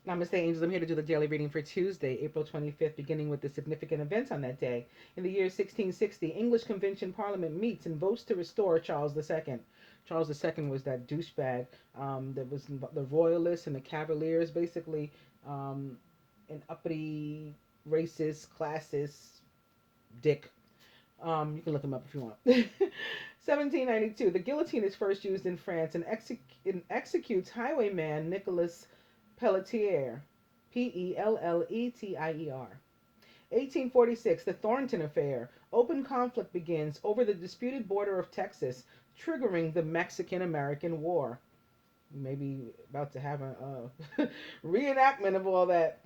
Namaste, angels. I'm here to do the daily reading for Tuesday, April 25th, beginning with the significant events on that day. In the year 1660, English Convention Parliament meets and votes to restore Charles II. Charles II was that douchebag that was the royalists and the cavaliers, basically an uppity, racist, classist dick. You can look him up if you want. 1792, the guillotine is first used in France and executes highwayman Nicolas Pelletier, Pelletier. 1846, the Thornton Affair. Open conflict begins over the disputed border of Texas, triggering the Mexican-American War. Maybe about to have a reenactment of all that.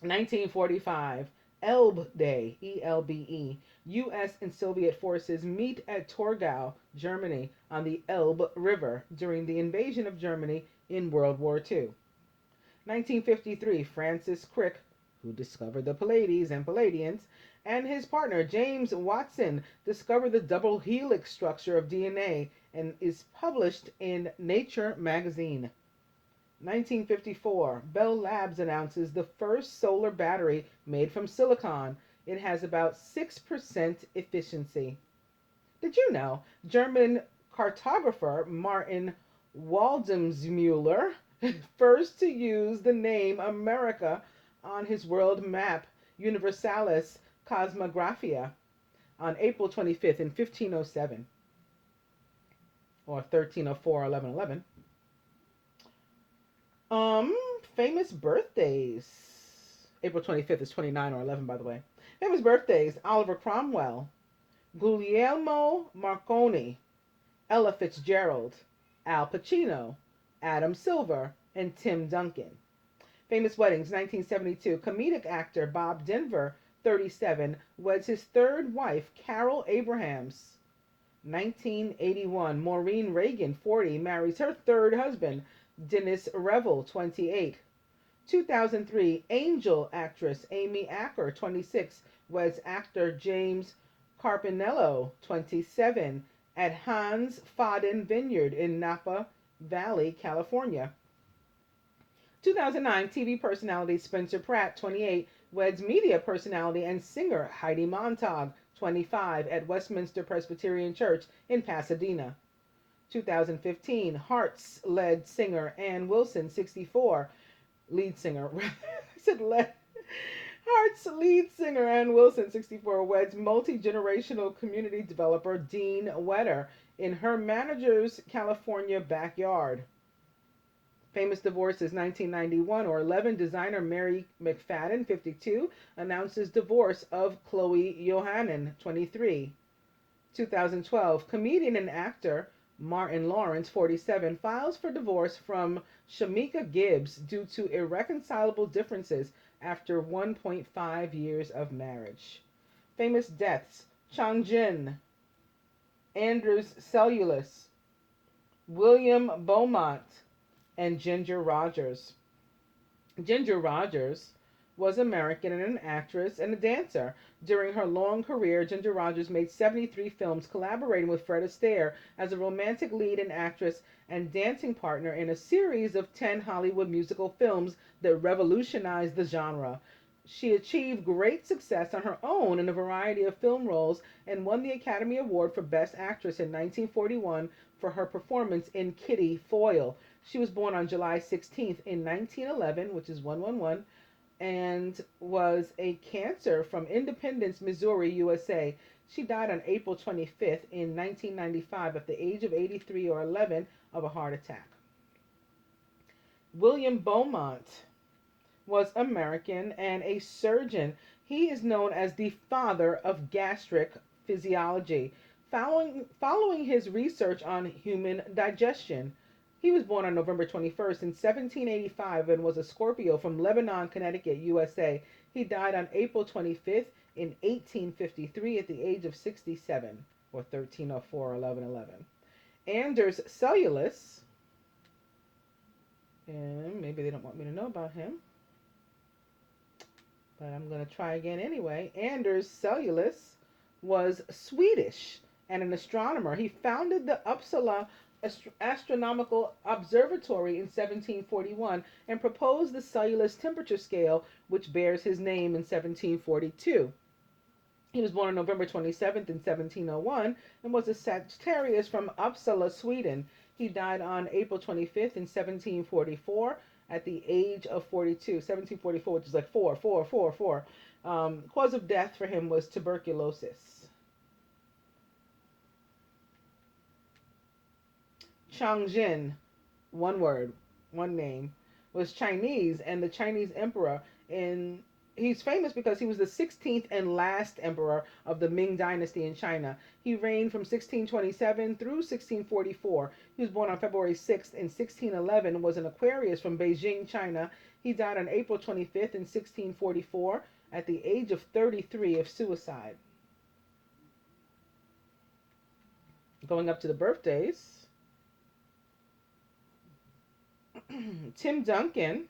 1945, Elbe Day, ELBE. U.S. and Soviet forces meet at Torgau, Germany, on the Elbe River during the invasion of Germany in World War II. 1953, Francis Crick, who discovered the Pleiades and Palladians, and his partner James Watson discover the double helix structure of DNA and is published in Nature magazine. 1954, Bell Labs announces the first solar battery made from silicon. It has about 6% efficiency. Did you know German cartographer Martin Waldseemüller first to use the name America on his world map Universalis Cosmographia on April 25th in 1507 or 1304 1111. Famous birthdays. April 25th is 29 or 11, by the way. Famous birthdays: Oliver Cromwell, Guglielmo Marconi, Ella Fitzgerald, Al Pacino, Adam Silver, and Tim Duncan. Famous weddings: 1972, comedic actor Bob Denver, 37, weds his third wife, Carol Abrahams. 1981, Maureen Reagan, 40, marries her third husband, Dennis Revel, 28. 2003, Angel actress Amy Acker, 26, weds actor James Carpinello, 27, at Hans Faden Vineyard in Napa Valley, California. 2009, TV personality Spencer Pratt, 28, weds media personality and singer Heidi Montag, 25, at Westminster Presbyterian Church in Pasadena. 2015, Hearts-led singer Ann Wilson, 64, lead singer, I said led. Hearts lead singer Ann Wilson, 64, weds multi-generational community developer Dean Wetter in her manager's California backyard. Famous divorces: 1991 or 11, designer Mary McFadden, 52, announces divorce of Chloe Johannan, 23. 2012, comedian and actor Martin Lawrence, 47, files for divorce from Shamika Gibbs due to irreconcilable differences after 1.5 years of marriage. Famous deaths: Chang Jin, Anders Cellulus, William Beaumont, and Ginger Rogers. Ginger Rogers was American and an actress and a dancer. During her long career, Ginger Rogers made 73 films, collaborating with Fred Astaire as a romantic lead and actress and dancing partner in a series of 10 Hollywood musical films that revolutionized the genre. She achieved great success on her own in a variety of film roles and won the Academy Award for Best Actress in 1941 for her performance in Kitty Foyle. She was born on July 16th in 1911, which is 111, and was a cancer from Independence, Missouri, USA. She died on April 25th in 1995 at the age of 83 or 11 of a heart attack. William Beaumont was American and a surgeon. He is known as the father of gastric physiology, following his research on human digestion. He was born on November 21st in 1785 and was a Scorpio from Lebanon, Connecticut, USA. He died on April 25th in 1853 at the age of 67, or 1304 or 1111. Anders Cellulus, and maybe they don't want me to know about him, but I'm going to try again anyway. Anders Cellulus was Swedish and an astronomer. He founded the Uppsala astronomical observatory in 1741 and proposed the cellulose temperature scale, which bears his name in 1742. He was born on November 27th in 1701 and was a Sagittarius from Uppsala, Sweden. He died on April 25th in 1744 at the age of 42. 1744, which is like 4. Cause of death for him was tuberculosis. Changjin, one word, one name, was Chinese and the Chinese emperor. He's famous because he was the 16th and last emperor of the Ming Dynasty in China. He reigned from 1627 through 1644. He was born on February 6th in 1611 and was an Aquarius from Beijing, China. He died on April 25th in 1644 at the age of 33 of suicide. Going up to the birthdays. Tim Duncan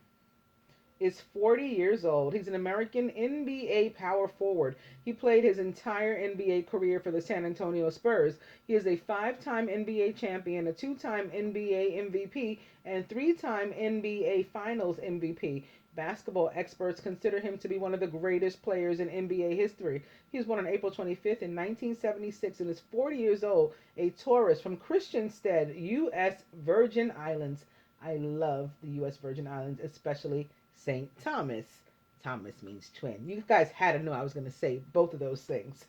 is 40 years old. He's an American NBA power forward. He played his entire NBA career for the San Antonio Spurs. He is a 5-time NBA champion, a 2-time NBA MVP, and 3-time NBA Finals MVP. Basketball experts consider him to be one of the greatest players in NBA history. He was born on April 25th in 1976 and is 40 years old, a tourist from Christiansted, U.S. Virgin Islands. I love the U.S. Virgin Islands, especially St. Thomas. Thomas means twin. You guys had to know I was going to say both of those things.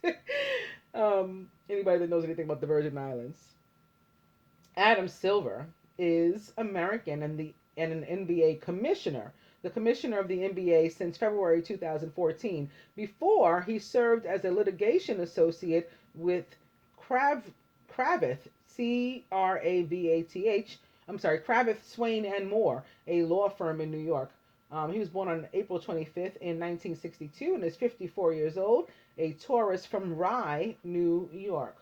Anybody that knows anything about the Virgin Islands. Adam Silver is American and an NBA commissioner. The commissioner of the NBA since February 2014. Before, he served as a litigation associate with Cravath, Cravath, Swaine and Moore, a law firm in New York. He was born on April 25th in 1962 and is 54 years old, a tourist from Rye, New York.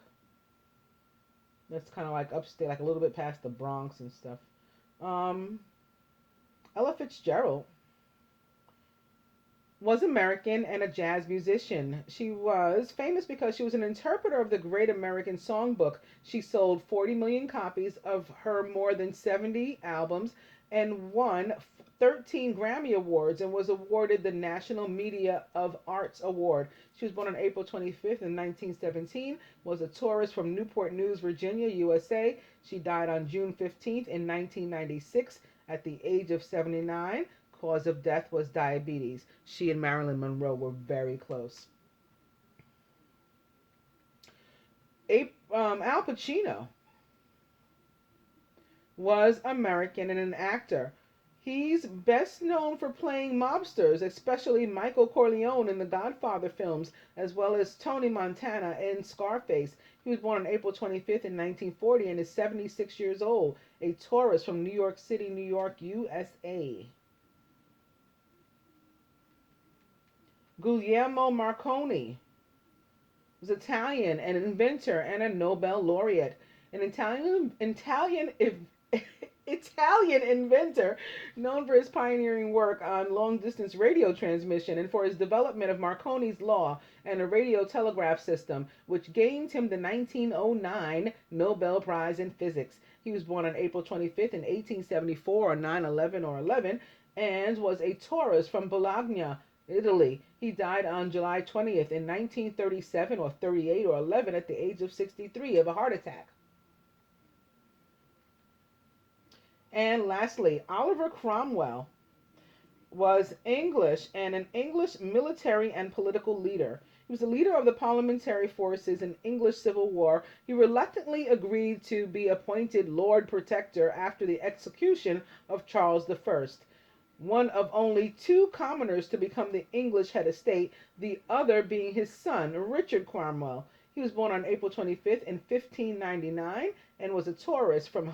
That's kind of like upstate, like a little bit past the Bronx and stuff. Ella Fitzgerald was American and a jazz musician. She was famous because she was an interpreter of the Great American Songbook. She sold 40 million copies of her more than 70 albums and won 13 Grammy Awards and was awarded the National Media of Arts Award. She was born on April 25th in 1917, was a tourist from Newport News, Virginia, USA. She died on June 15th in 1996 at the age of 79. Cause of death was diabetes. She and Marilyn Monroe were very close. Al Pacino was American and an actor. He's best known for playing mobsters, especially Michael Corleone in the Godfather films, as well as Tony Montana in Scarface. He was born on April 25th in 1940 and is 76 years old, a tourist from New York City, New York, USA. Guglielmo Marconi was Italian, an inventor, and a Nobel laureate. An Italian inventor known for his pioneering work on long-distance radio transmission and for his development of Marconi's law and a radio telegraph system, which gained him the 1909 Nobel Prize in Physics. He was born on April 25th in 1874 or 9/11 or 11 and was a tourist from Bologna, Italy. He died on July 20th in 1937 or 38 or 11 at the age of 63 of a heart attack. And lastly, Oliver Cromwell was English and an English military and political leader. He was the leader of the parliamentary forces in English Civil War. He reluctantly agreed to be appointed Lord Protector after the execution of Charles I, one of only 2 commoners to become the English head of state, the other being his son, Richard Cromwell. He was born on April 25th in 1599 and was a tourist from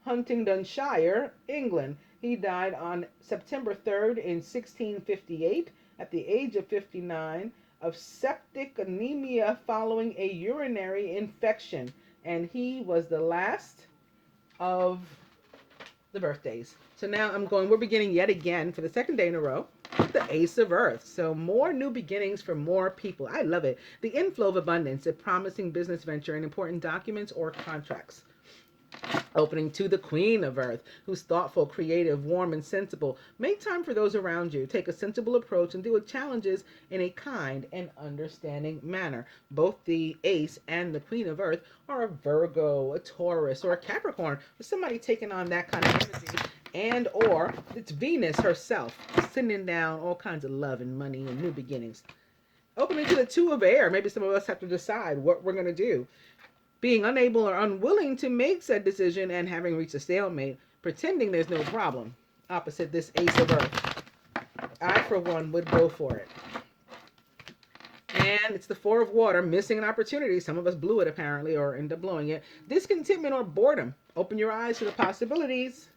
Huntingdonshire, England. He died on September 3rd in 1658 at the age of 59 of septic anemia following a urinary infection. And he was the last of the birthdays. So now we're beginning yet again for the second day in a row with the Ace of Earth. So more new beginnings for more people. I love it. The inflow of abundance, a promising business venture and important documents or contracts. Opening to the Queen of Earth, who's thoughtful, creative, warm, and sensible. Make time for those around you. Take a sensible approach and deal with challenges in a kind and understanding manner. Both the Ace and the Queen of Earth are a Virgo, a Taurus, or a Capricorn, or somebody taking on that kind of energy. And or it's Venus herself, sending down all kinds of love and money and new beginnings. Opening to the Two of Air. Maybe some of us have to decide what we're going to do. Being unable or unwilling to make said decision and having reached a stalemate, pretending there's no problem. Opposite this Ace of Earth. I, for one, would go for it. And it's the Four of Water, missing an opportunity. Some of us blew it, apparently, or end up blowing it. Discontentment or boredom. Open your eyes to the possibilities.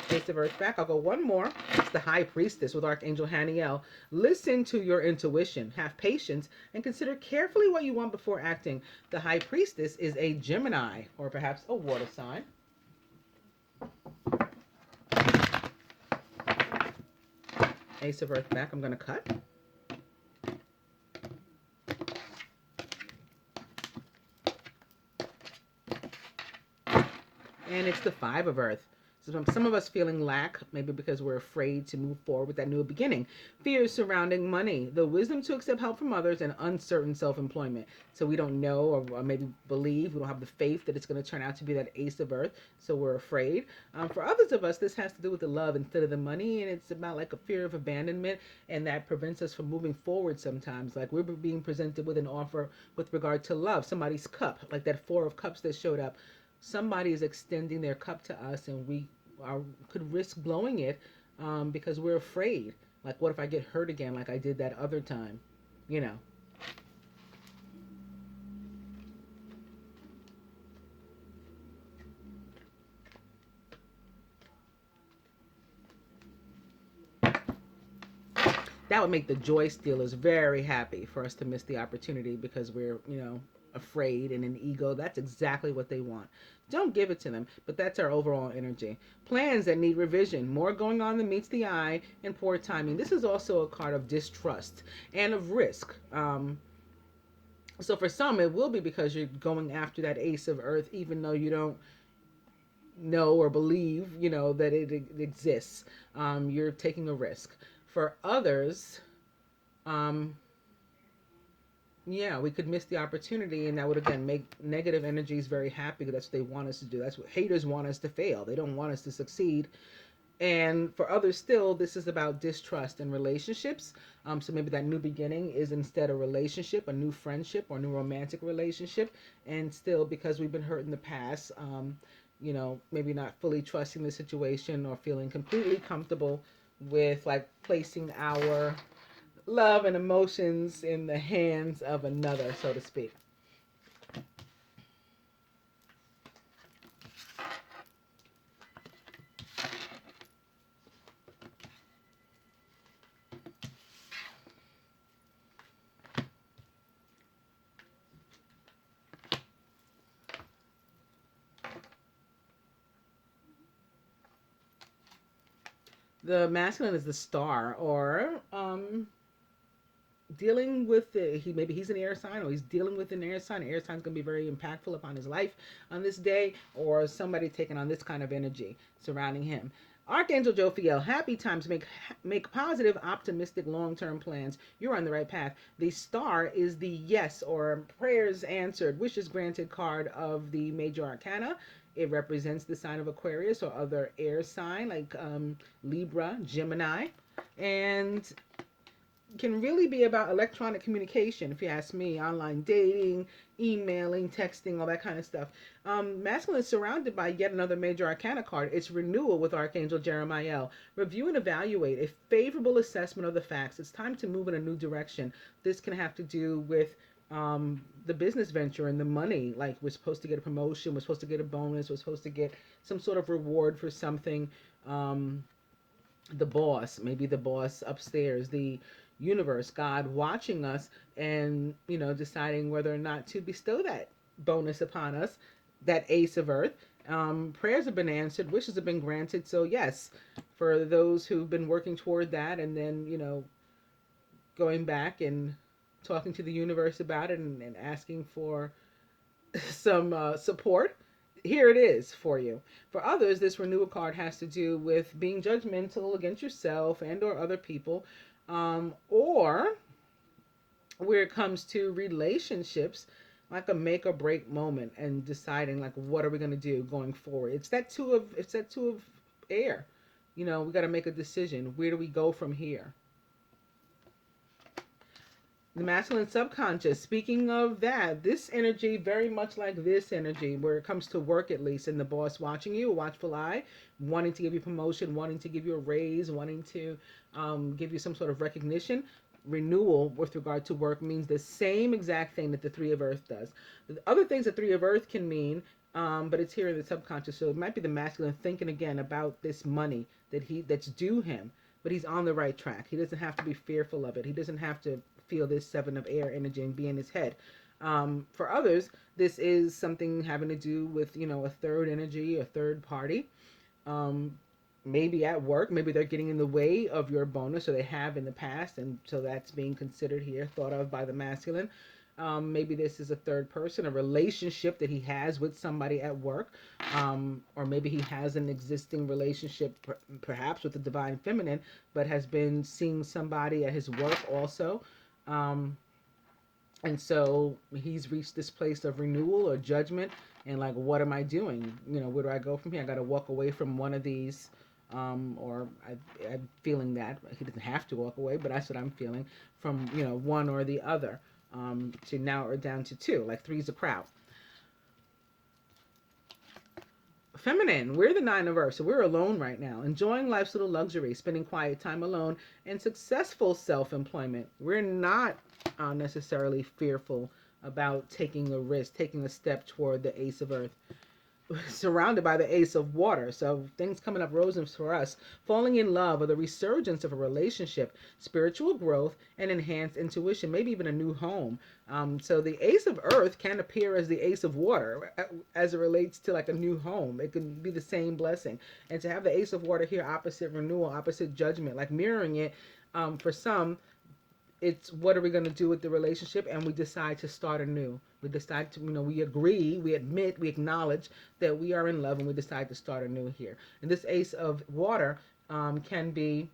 Ace of Earth back. I'll go one more. It's the High Priestess with Archangel Haniel. Listen to your intuition. Have patience and consider carefully what you want before acting. The High Priestess is a Gemini or perhaps a water sign. Ace of Earth back. I'm going to cut. And it's the Five of Earth. So some of us feeling lack, maybe because we're afraid to move forward with that new beginning. Fears surrounding money, the wisdom to accept help from others, and uncertain self-employment. So we don't know or maybe believe, we don't have the faith that it's going to turn out to be that Ace of Earth, so we're afraid. For others of us, this has to do with the love instead of the money, and it's about like a fear of abandonment, and that prevents us from moving forward sometimes. Like we're being presented with an offer with regard to love, somebody's cup, like that Four of Cups that showed up. Somebody is extending their cup to us and we could risk blowing it because we're afraid. Like, what if I get hurt again like I did that other time? You know. That would make the joy stealers very happy for us to miss the opportunity because we're, afraid and an ego. That's exactly what they want. Don't give it to them, but that's our overall energy. Plans that need revision, more going on than meets the eye, and poor timing. This is also a card of distrust and of risk. So for some, it will be because you're going after that Ace of Earth, even though you don't know or believe, that it exists. You're taking a risk. For others, yeah, we could miss the opportunity, and that would again make negative energies very happy. That's what they want us to do. That's what haters want us to fail. They don't want us to succeed. And for others still, this is about distrust in relationships. So maybe that new beginning is instead a relationship, a new friendship or new romantic relationship. And still, because we've been hurt in the past, maybe not fully trusting the situation or feeling completely comfortable with like placing our love and emotions in the hands of another, so to speak. The masculine is the Star, or dealing with maybe he's an air sign, or he's dealing with an air sign. Air sign's going to be very impactful upon his life on this day, or somebody taking on this kind of energy surrounding him. Archangel Jophiel, happy times, make positive, optimistic, long-term plans. You're on the right path. The Star is the yes or prayers answered, wishes granted card of the major arcana. It represents the sign of Aquarius or other air sign like Libra, Gemini, and can really be about electronic communication, if you ask me, online dating, emailing, texting, all that kind of stuff. Masculine is surrounded by yet another major arcana card. It's renewal with Archangel Jeremiah. Review and evaluate a favorable assessment of the facts. It's time to move in a new direction. This can have to do with the business venture and the money. Like, we're supposed to get a promotion, we're supposed to get a bonus, we're supposed to get some sort of reward for something. The boss, maybe the boss upstairs, the universe, God watching us and, deciding whether or not to bestow that bonus upon us, that Ace of Earth. Prayers have been answered, wishes have been granted. So yes, for those who've been working toward that and then, going back and talking to the universe about it and asking for some support, here it is for you. For others, this renewal card has to do with being judgmental against yourself and or other people, or where it comes to relationships, like a make or break moment and deciding like what are we going to do going forward. It's that two of air. We got to make a decision. Where do we go from here? The masculine subconscious. Speaking of that, this energy, very much like this energy, where it comes to work at least, and the boss watching you, a watchful eye, wanting to give you promotion, wanting to give you a raise, wanting to give you some sort of recognition. Renewal with regard to work means the same exact thing that the Three of Earth does. The other things the Three of Earth can mean, but it's here in the subconscious, so it might be the masculine thinking again about this money that's due him, but he's on the right track. He doesn't have to be fearful of it. He doesn't have to feel this Seven of Air energy and be in his head. For others, this is something having to do with a third energy, a third party. Maybe at work, maybe they're getting in the way of your bonus, or they have in the past, and so that's being considered here, thought of by the masculine. Maybe this is a third person, a relationship that he has with somebody at work, or maybe he has an existing relationship, perhaps with the divine feminine, but has been seeing somebody at his work also. And so he's reached this place of renewal or judgment, and like, what am I doing? Where do I go from here? I got to walk away from one of these. I'm feeling that he doesn't have to walk away, but that's what I'm feeling from one or the other, to now or down to two, like Tues Apr. Feminine, we're the Nine of Earth, so we're alone right now, enjoying life's little luxury, spending quiet time alone, and successful self-employment. We're not necessarily fearful about taking a risk, taking a step toward the Ace of Earth. Surrounded by the Ace of Water, so things coming up roses for us. Falling in love, or the resurgence of a relationship, spiritual growth, and enhanced intuition, maybe even a new home. So the Ace of Earth can appear as the Ace of Water as it relates to like a new home. It can be the same blessing. And to have the Ace of Water here, opposite renewal, opposite judgment, like mirroring it, for some, it's what are we going to do with the relationship, and we decide to start anew. We decide to, we agree, we admit, we acknowledge that we are in love, and we decide to start anew here. And this Ace of Water can be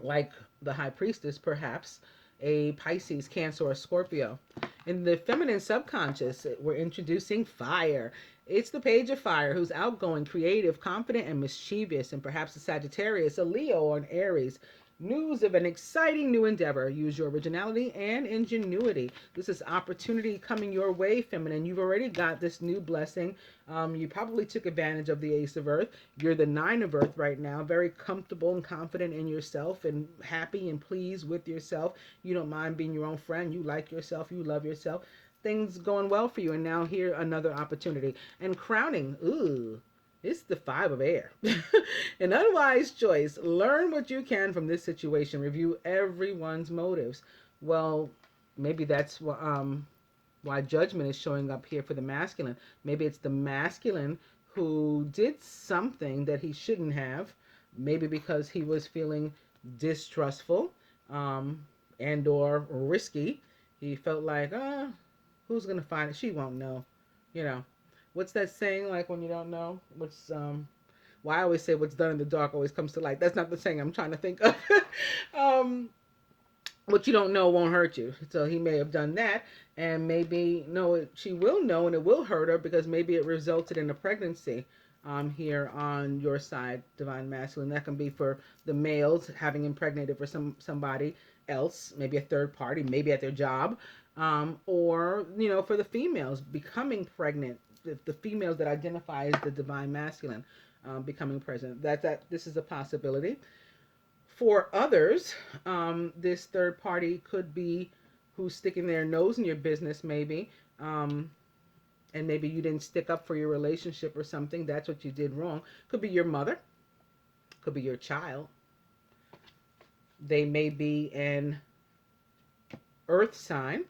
like the High Priestess, perhaps a Pisces, Cancer, or Scorpio. In the feminine subconscious, we're introducing fire. It's the Page of Fire, who's outgoing, creative, confident, and mischievous, and perhaps a Sagittarius, a Leo, or an Aries. News of an exciting new endeavor. Use your originality and ingenuity. This is opportunity coming your way, feminine. You've already got this new blessing. You probably took advantage of the Ace of Earth. You're the Nine of Earth right now, very comfortable and confident in yourself and happy and pleased with yourself. You don't mind being your own friend. You like yourself. You love yourself. Things going well for you. And now here, another opportunity. And crowning. Ooh. It's the Five of Air. An unwise choice. Learn what you can from this situation. Review everyone's motives. Well, maybe that's why judgment is showing up here for the masculine. Maybe it's the masculine who did something that he shouldn't have. Maybe because he was feeling distrustful and or risky. He felt like, who's going to find it? She won't know. What's that saying, like when you don't know? Well, I always say what's done in the dark always comes to light. That's not the saying I'm trying to think of. What you don't know won't hurt you. So he may have done that, and maybe, no, she will know, and it will hurt her because maybe it resulted in a pregnancy here on your side, Divine Masculine. That can be for the males having impregnated for somebody else, maybe a third party, maybe at their job, or, for the females becoming pregnant. The females that identify as the Divine Masculine becoming pregnant. This is a possibility. For others, this third party could be who's sticking their nose in your business, maybe, and maybe you didn't stick up for your relationship or something. That's what you did wrong. Could be your mother. Could be your child. They may be an earth sign.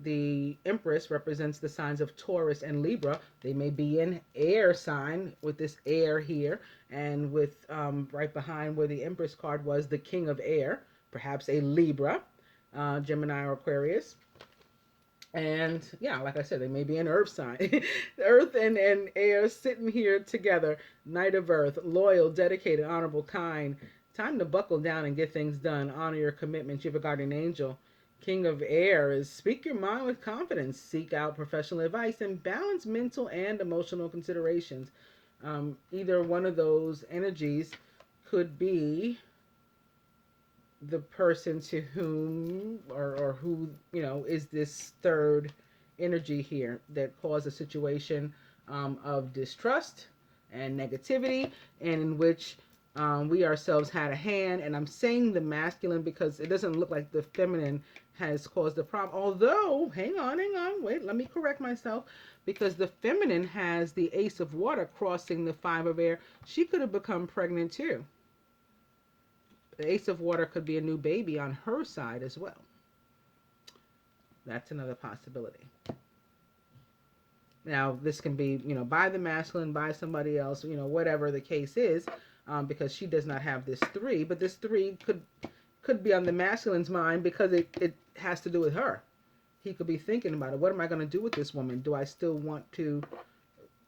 The Empress represents the signs of Taurus and Libra. They may be an air sign with this air here, and with right behind where the Empress card was, the King of Air, perhaps a Libra, Gemini or Aquarius. And yeah, like I said, they may be an earth sign. Earth and air sitting here together. Knight of Earth, loyal, dedicated, honorable, kind. Time to buckle down and get things done. Honor your commitments. You have a guardian angel. King of Air is speak your mind with confidence. Seek out professional advice and balance mental and emotional considerations. Either one of those energies could be the person to whom or who is this third energy here that caused a situation of distrust and negativity, and in which we ourselves had a hand. And I'm saying the masculine because it doesn't look like the feminine has caused the problem, although hang on, wait, let me correct myself, because the feminine has the Ace of Water crossing the Five of Air. She could have become pregnant too. The Ace of Water could be a new baby on her side as well. That's another possibility. Now, this can be, by the masculine, by somebody else, whatever the case is, because she does not have this 3. But this 3 could be on the masculine's mind because it has to do with her. He could be thinking about it. What am I going to do with this woman? Do I still want to,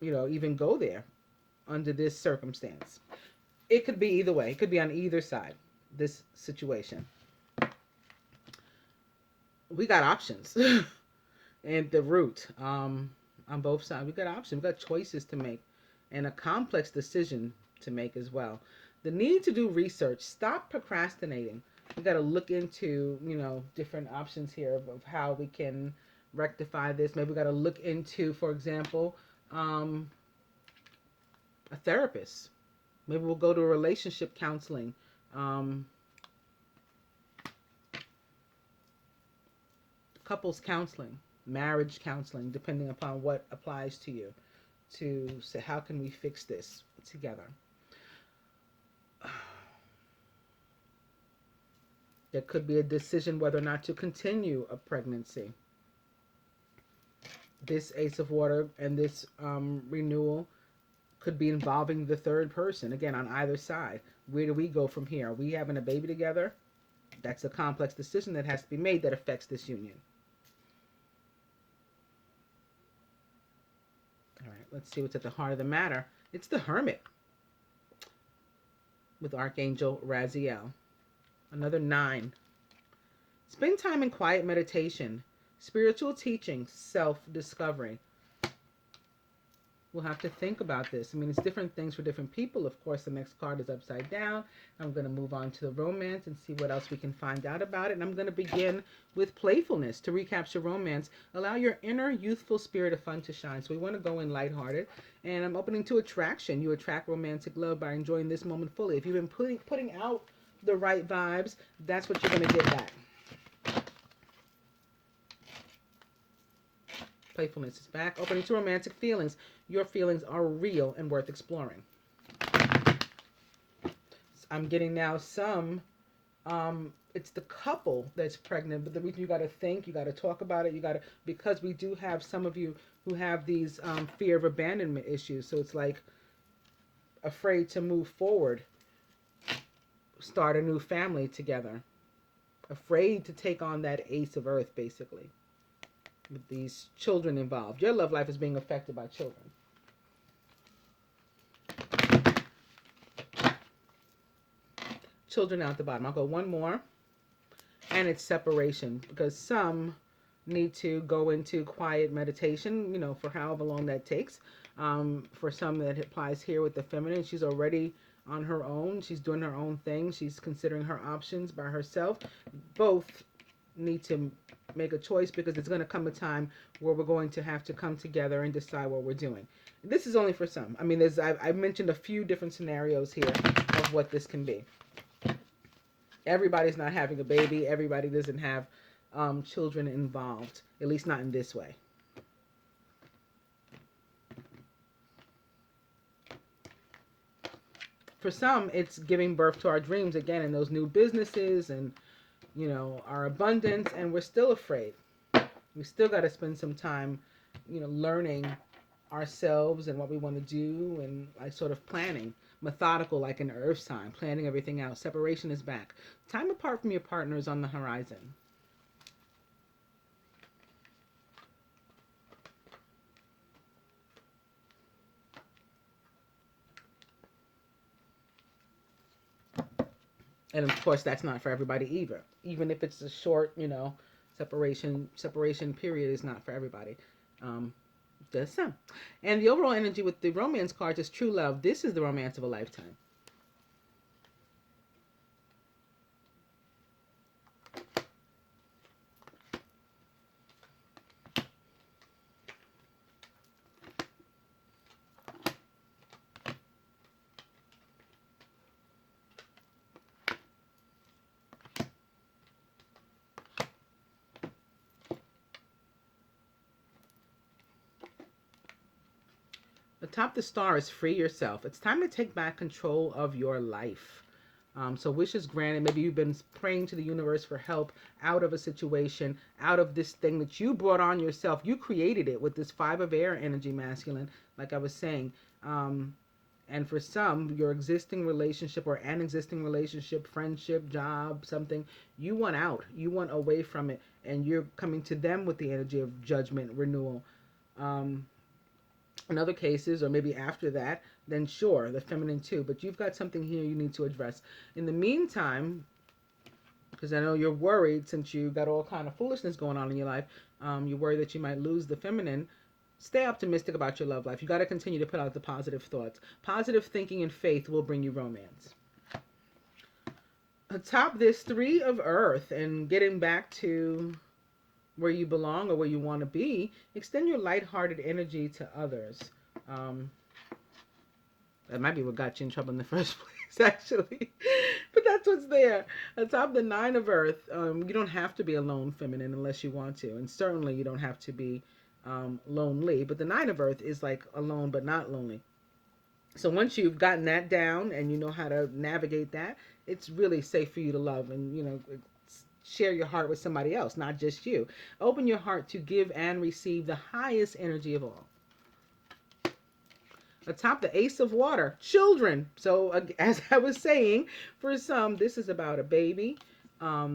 even go there under this circumstance? It could be either way. It could be on either side. This situation, we got options and the root on both sides. We got options, we got choices to make, and a complex decision to make as well. The need to do research. Stop procrastinating. We got to look into different options here of how we can rectify this. Maybe we got to look into, for example, a therapist. Maybe we'll go to a relationship counseling. Couples counseling, marriage counseling, depending upon what applies to you, to say, how can we fix this together? There could be a decision whether or not to continue a pregnancy. This Ace of Water and this renewal could be involving the third person, again, on either side. Where do we go from here? Are we having a baby together? That's a complex decision that has to be made that affects this union. All right, let's see what's at the heart of the matter. It's the Hermit with Archangel Raziel. Another 9. Spend time in quiet meditation, spiritual teaching, self-discovery. We'll have to think about this. I mean, it's different things for different people. Of course, the next card is upside down. I'm going to move on to the romance and see what else we can find out about it. And I'm going to begin with playfulness to recapture romance. Allow your inner youthful spirit of fun to shine. So we want to go in lighthearted. And I'm opening to attraction. You attract romantic love by enjoying this moment fully. If you've been putting out the right vibes, that's what you're going to get back. Playfulness is back. Opening to romantic feelings. Your feelings are real and worth exploring. I'm getting now some, it's the couple that's pregnant, but the reason you got to think, you got to talk about it, because we do have some of you who have these fear of abandonment issues. So it's like afraid to move forward, start a new family together, afraid to take on that Ace of Earth, basically. With these children involved. Your love life is being affected by children. Children out the bottom. I'll go one more. And it's separation. Because some need to go into quiet meditation, for however long that takes. For some, that applies here with the feminine. She's already on her own. She's doing her own thing. She's considering her options by herself. Both need to make a choice, because it's going to come a time where we're going to have to come together and decide what we're doing. This is only for some. I mean, I've mentioned a few different scenarios here of what this can be. Everybody's not having a baby. Everybody doesn't have children involved, at least not in this way. For some, it's giving birth to our dreams again, in those new businesses and our abundance, and we're still afraid. We still got to spend some time, learning ourselves and what we want to do, and like sort of planning, methodical, like an earth sign, planning everything out. Separation is back. Time apart from your partner is on the horizon. And of course, that's not for everybody either. Even if it's a short, separation period is not for everybody. Um, just some. And the overall energy with the romance cards is true love. This is the romance of a lifetime. Atop the star is free yourself. It's time to take back control of your life. So wishes granted. Maybe you've been praying to the universe for help out of a situation, out of this thing that you brought on yourself. You created it with this 5 of air energy masculine, like I was saying. And for some, your existing relationship or an existing relationship, friendship, job, something, you want out. You want away from it. And you're coming to them with the energy of judgment, renewal. In other cases, or maybe after that, then sure, the feminine too. But you've got something here you need to address. In the meantime, because I know you're worried since you got all kind of foolishness going on in your life, you're worried that you might lose the feminine. Stay optimistic about your love life. You got to continue to put out the positive thoughts. Positive thinking and faith will bring you romance. Atop this 3 of earth and getting back to where you belong or where you want to be, extend your lighthearted energy to others. That might be what got you in trouble in the first place, actually. But that's what's there. Atop the 9 of earth, you don't have to be a lone feminine unless you want to. And certainly you don't have to be lonely. But the 9 of earth is like alone but not lonely. So once you've gotten that down and you know how to navigate that, it's really safe for you to love and, share your heart with somebody else, not just you. Open your heart to give and receive the highest energy of all. Atop the Ace of Water, children. So as I was saying, for some, this is about a baby, a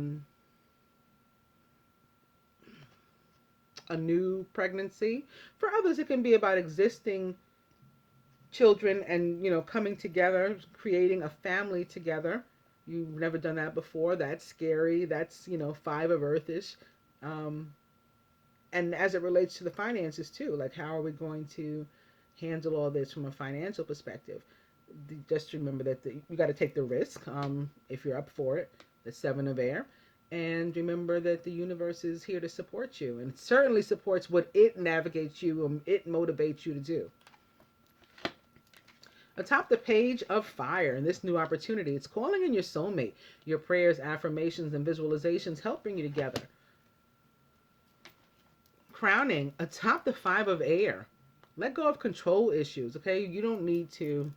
new pregnancy. For others, it can be about existing children and, coming together, creating a family together. You've never done that before. That's scary. That's, 5 of earthish. And as it relates to the finances too, like how are we going to handle all this from a financial perspective? Just remember that you got to take the risk if you're up for it, the 7 of air. And remember that the universe is here to support you. And it certainly supports what it navigates you and it motivates you to do. Atop the Page of Fire and this new opportunity, it's calling in your soulmate. Your prayers, affirmations, and visualizations help bring you together. Crowning atop the 5 of air. Let go of control issues, okay? You don't need to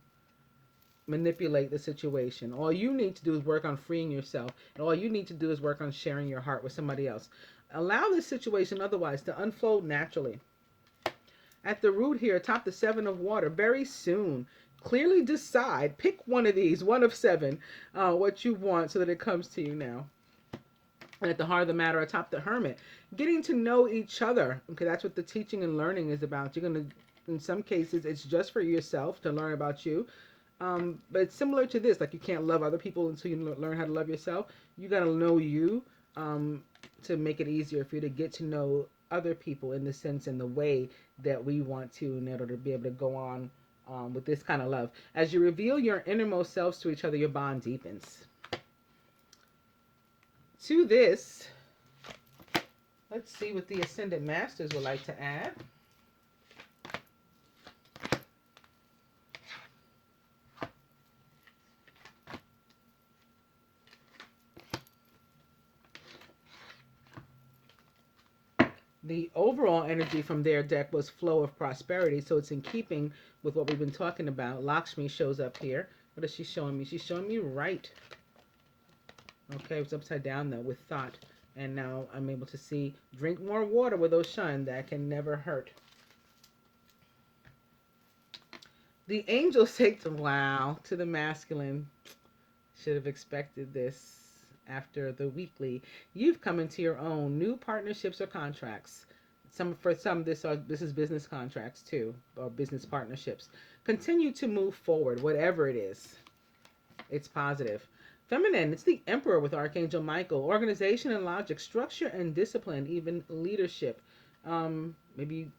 manipulate the situation. All you need to do is work on freeing yourself. And all you need to do is work on sharing your heart with somebody else. Allow this situation otherwise to unfold naturally. At the root here, atop the 7 of water, very soon, clearly decide, pick one of these, 1 of 7, what you want so that it comes to you now. And at the heart of the matter, atop the Hermit, getting to know each other. Okay, that's what the teaching and learning is about. You're going to, in some cases, it's just for yourself to learn about you. But it's similar to this, like you can't love other people until you learn how to love yourself. You got to know you to make it easier for you to get to know other people in the sense and the way that we want to in order to be able to go on with this kind of love. As you reveal your innermost selves to each other, your bond deepens. To this, let's see what the Ascended Masters would like to add. The overall energy from their deck was flow of prosperity, so it's in keeping with what we've been talking about. Lakshmi shows up here. What is she showing me? She's showing me right. Okay, it's upside down though with thought. And now I'm able to see, drink more water with Oshan. That can never hurt. The angels take to, wow, to the masculine. Should have expected this. After the weekly, you've come into your own new partnerships or contracts. For some, this is business contracts too, or business partnerships. Continue to move forward, whatever it is. It's positive. Feminine, it's the Emperor with Archangel Michael. Organization and logic, structure and discipline, even leadership. Maybe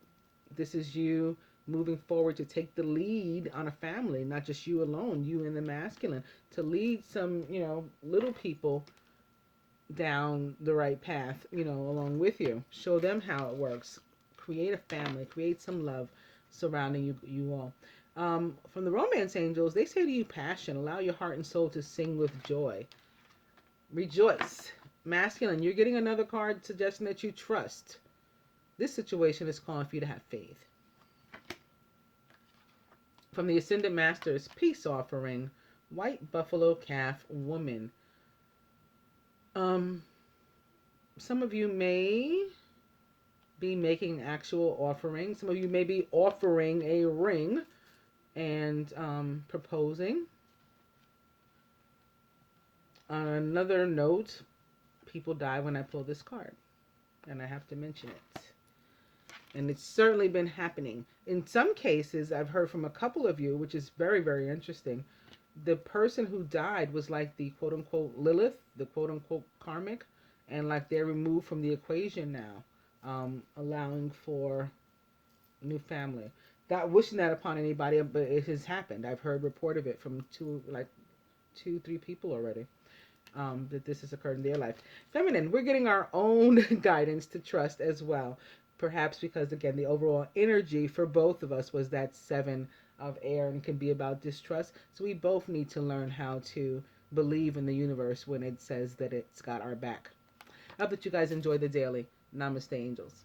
this is you moving forward to take the lead on a family, not just you alone, you in the masculine, to lead some, little people down the right path, along with you. Show them how it works. Create a family, create some love surrounding you all. From the romance angels, they say to you, passion, allow your heart and soul to sing with joy. Rejoice. Masculine, you're getting another card suggesting that you trust. This situation is calling for you to have faith. From the Ascended Masters, peace offering, white buffalo calf woman. Some of you may be making actual offerings. Some of you may be offering a ring and proposing. On another note, people die when I pull this card, and I have to mention it. And it's certainly been happening. In some cases, I've heard from a couple of you, which is very, very interesting. The person who died was like the quote-unquote Lilith, the quote-unquote karmic, and like they're removed from the equation now, allowing for new family. Not wishing that upon anybody, but it has happened. I've heard report of it from two, 3 people already, that this has occurred in their life. Feminine, we're getting our own guidance to trust as well. Perhaps because, again, the overall energy for both of us was that 7 of air and can be about distrust. So we both need to learn how to believe in the universe when it says that it's got our back. I hope that you guys enjoy the daily. Namaste, angels.